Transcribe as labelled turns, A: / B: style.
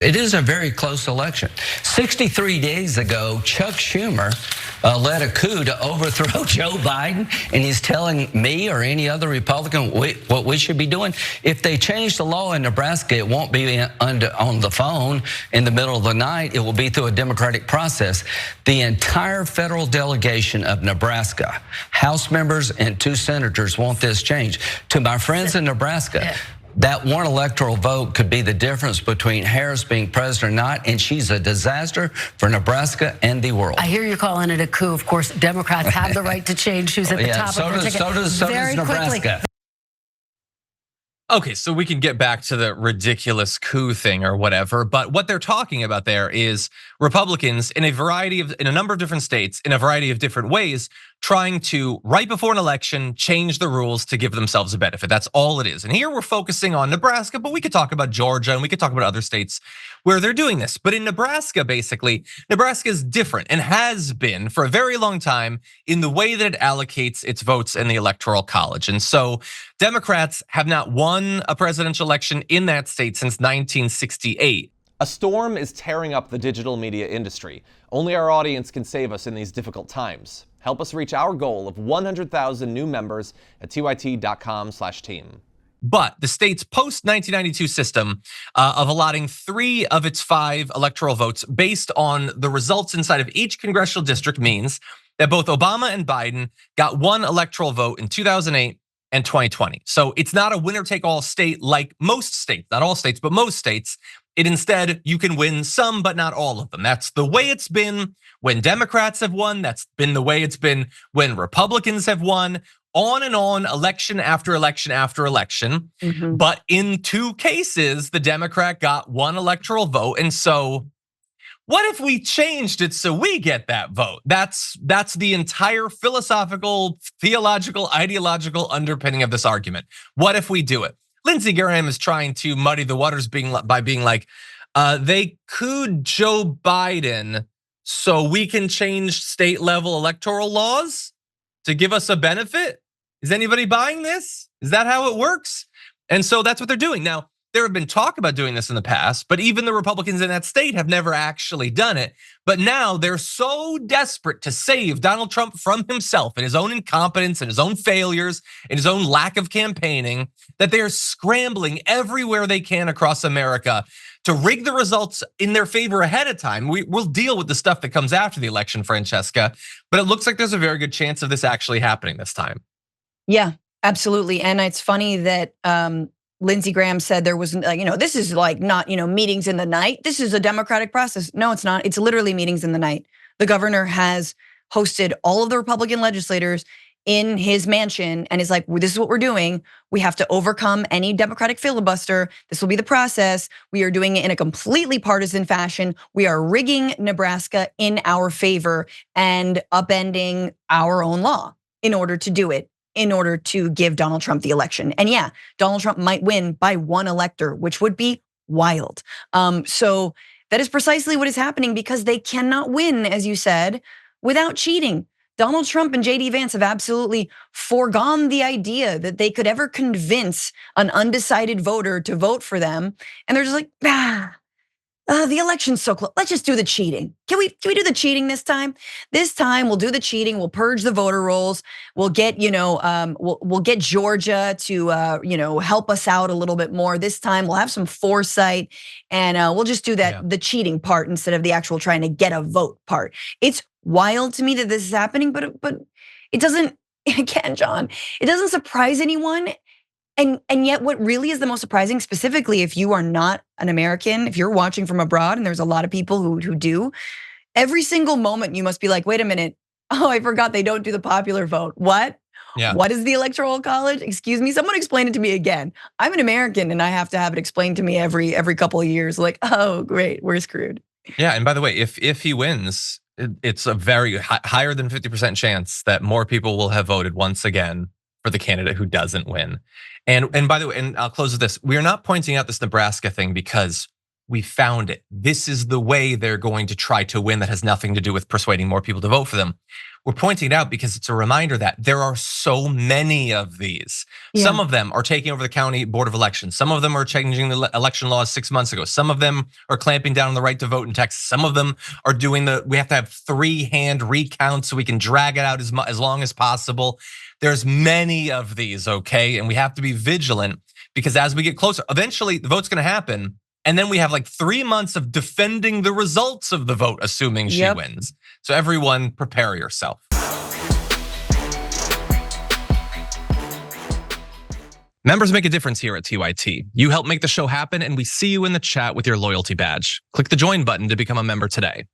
A: It is a very close election. 63 days ago, Chuck Schumer led a coup to overthrow Joe Biden, and he's telling me or any other Republican what we should be doing. If they change the law in Nebraska, it won't be on the phone in the middle of the night. It will be through a democratic process. The entire federal delegation of Nebraska, House members and 2 senators, want this change. To my friends in Nebraska, that one electoral vote could be the difference between Harris being president or not, and she's a disaster for Nebraska and the world.
B: I hear you calling it a coup. Of course, Democrats have the right to change who's at the top of their ticket.
A: So does Nebraska.
C: Okay, so we can get back to the ridiculous coup thing or whatever, but what they're talking about there is Republicans in a number of different states, in a variety of different ways, trying to, right before an election, change the rules to give themselves a benefit. That's all it is. And here we're focusing on Nebraska, but we could talk about Georgia and we could talk about other states where they're doing this. But in Nebraska, basically, Nebraska is different and has been for a very long time in the way that it allocates its votes in the Electoral College. And so Democrats have not won a presidential election in that state since 1968.
D: A storm is tearing up the digital media industry. Only our audience can save us in these difficult times. Help us reach our goal of 100,000 new members at tyt.com/team.
C: But the state's post-1992 system of allotting 3 of its 5 electoral votes based on the results inside of each congressional district means that both Obama and Biden got 1 electoral vote in 2008 and 2020. So it's not a winner-take-all state like most states, not all states, but most states. It instead, you can win some, but not all of them. That's the way it's been when Democrats have won. That's been the way it's been when Republicans have won. On and on, election after election after election. But in 2 cases, the Democrat got 1 electoral vote. And so what if we changed it so we get that vote? That's the entire philosophical, theological, ideological underpinning of this argument. What if we do it? Lindsey Graham is trying to muddy the waters by being like, they cooed Joe Biden so we can change state level electoral laws to give us a benefit. Is anybody buying this? Is that how it works? And so that's what they're doing. Now, there have been talk about doing this in the past, but even the Republicans in that state have never actually done it. But now they're so desperate to save Donald Trump from himself and his own incompetence and his own failures and his own lack of campaigning that they're scrambling everywhere they can across America to rig the results in their favor ahead of time. We'll deal with the stuff that comes after the election, Francesca, but it looks like there's a very good chance of this actually happening this time.
E: Yeah, absolutely. And it's funny that Lindsey Graham said there was, this is like not, meetings in the night. This is a democratic process. No, it's not. It's literally meetings in the night. The governor has hosted all of the Republican legislators in his mansion and is like, well, this is what we're doing. We have to overcome any Democratic filibuster. This will be the process. We are doing it in a completely partisan fashion. We are rigging Nebraska in our favor and upending our own law in order to do it, in order to give Donald Trump the election. And yeah, Donald Trump might win by 1 elector, which would be wild. So that is precisely what is happening because they cannot win, as you said, without cheating. Donald Trump and JD Vance have absolutely foregone the idea that they could ever convince an undecided voter to vote for them. And they're just like, the election's so close. Let's just do the cheating. Can we do the cheating this time? This time we'll do the cheating. We'll purge the voter rolls. We'll get, we'll get Georgia to, help us out a little bit more. This time we'll have some foresight and we'll just do that, the cheating part instead of the actual trying to get a vote part. It's wild to me that this is happening, but it doesn't, again, John, it doesn't surprise anyone. And yet what really is the most surprising, specifically if you are not an American, if you're watching from abroad, and there's a lot of people who do, every single moment you must be like, wait a minute, oh, I forgot they don't do the popular vote. What? Yeah. What is the Electoral College? Excuse me, someone explain it to me again. I'm an American and I have to have it explained to me every couple of years. Like, oh, great, we're screwed.
C: Yeah, and by the way, if he wins, it's a very higher than 50% chance that more people will have voted once again for the candidate who doesn't win. And by the way, and I'll close with this. We are not pointing out this Nebraska thing because we found it. This is the way they're going to try to win that has nothing to do with persuading more people to vote for them. We're pointing it out because it's a reminder that there are so many of these.
E: Yeah.
C: Some of them are taking over the county board of elections. Some of them are changing the election laws 6 months ago. Some of them are clamping down on the right to vote in Texas. Some of them are doing we have to have 3-hand recounts so we can drag it out as long as possible. There's many of these, okay? And we have to be vigilant because as we get closer, eventually the vote's gonna happen. And then we have like 3 months of defending the results of the vote, assuming she wins. So everyone prepare yourself. Members make a difference here at TYT. You help make the show happen and we see you in the chat with your loyalty badge. Click the join button to become a member today.